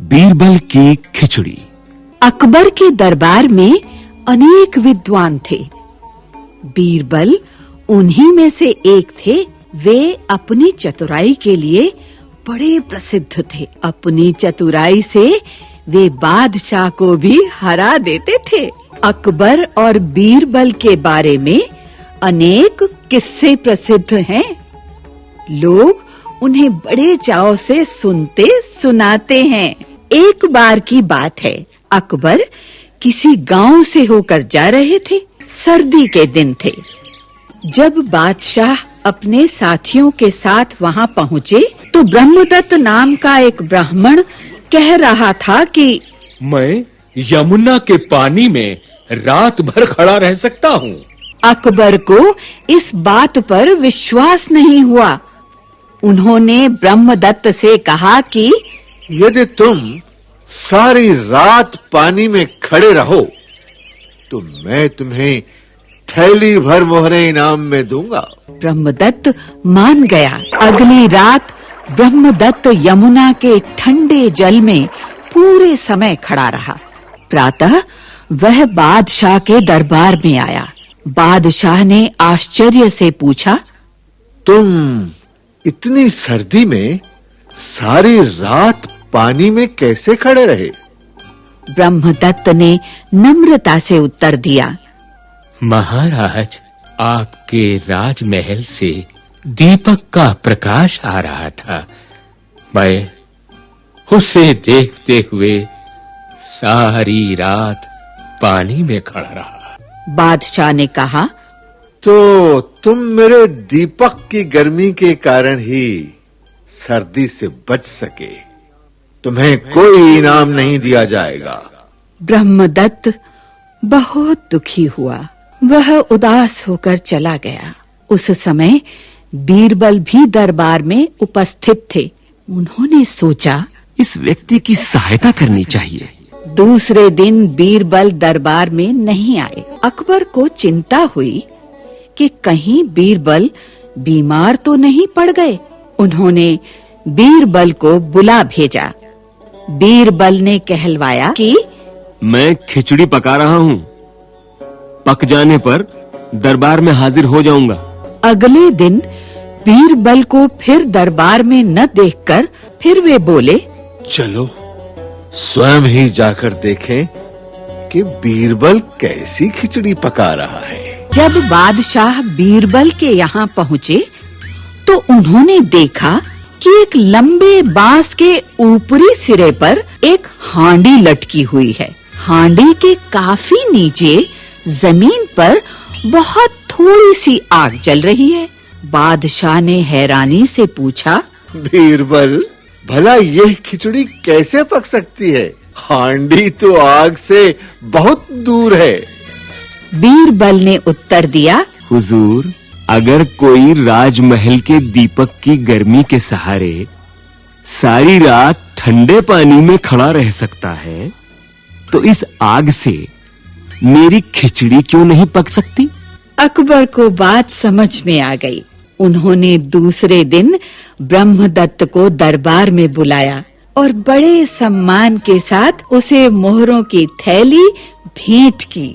बीरबल की खिचड़ी। अकबर के दरबार में अनेक विद्वान थे। बीरबल उन्हीं में से एक थे। वे अपनी चतुराई के लिए बड़े प्रसिद्ध थे। अपनी चतुराई से वे बादशाह को भी हरा देते थे। अकबर और बीरबल के बारे में अनेक किस्से प्रसिद्ध हैं। लोग उन्हें बड़े चाव से सुनते सुनाते हैं। एक बार की बात है, अकबर किसी गांव से होकर जा रहे थे। सर्दी के दिन थे। जब बादशाह अपने साथियों के साथ वहां पहुंचे तो ब्रह्मदत्त नाम का एक ब्राह्मण कह रहा था कि मैं यमुना के पानी में रात भर खड़ा रह सकता हूँ। अकबर को इस बात पर विश्वास नहीं हुआ। उन्होंने ब्रह्मदत्त से कहा कि यदि तुम सारी रात पानी में खड़े रहो तो मैं तुम्हें थैली भर मोहरे इनाम में दूंगा। ब्रह्मदत्त मान गया। अगली रात ब्रह्मदत्त यमुना के ठंडे जल में पूरे समय खड़ा रहा। प्रातः वह बादशाह के दरबार में आया। बादशाह ने आश्चर्य से पूछा, तुम इतनी सर्दी में सारी रात पानी में कैसे खड़े रहे? ब्रह्मदत्त ने नम्रता से उत्तर दिया, महाराज, आपके राजमहल से दीपक का प्रकाश आ रहा था। मैं उसे देखते हुए सारी रात पानी में खड़ा रहा। बादशाह ने कहा, तो तुम मेरे दीपक की गर्मी के कारण ही सर्दी से बच सके। तुम्हें कोई इनाम नहीं दिया जाएगा। ब्रह्मदत्त बहुत दुखी हुआ। वह उदास होकर चला गया। उस समय बीरबल भी दरबार में उपस्थित थे। उन्होंने सोचा, इस व्यक्ति की सहायता करनी चाहिए। दूसरे दिन बीरबल दरबार में नहीं आए। अकबर को चिंता हुई कि कहीं बीरबल बीमार तो नहीं पड़ गए। उन्होंने बीरबल को बुला भेजा। बीरबल ने कहलवाया कि मैं खिचड़ी पका रहा हूँ, पक जाने पर दरबार में हाजिर हो जाऊंगा। अगले दिन बीरबल को फिर दरबार में न देखकर फिर वे बोले, चलो स्वयं ही जाकर देखें कि बीरबल कैसी खिचड़ी पका रहा है। जब बादशाह बीरबल के यहाँ पहुँचे तो उन्होंने देखा कि एक लंबे बांस के ऊपरी सिरे पर एक हांडी लटकी हुई है। हांडी के काफी नीचे जमीन पर बहुत थोड़ी सी आग जल रही है। बादशाह ने हैरानी से पूछा, बीरबल, भला यह खिचड़ी कैसे पक सकती है? हांडी तो आग से बहुत दूर है। बीरबल ने उत्तर दिया, हुजूर, अगर कोई राजमहल के दीपक की गर्मी के सहारे सारी रात ठंडे पानी में खड़ा रह सकता है, तो इस आग से मेरी खिचड़ी क्यों नहीं पक सकती? अकबर को बात समझ में आ गई। उन्होंने दूसरे दिन ब्रह्मदत्त को दरबार में बुलाया और बड़े सम्मान के साथ उसे मोहरों की थैली भेंट की।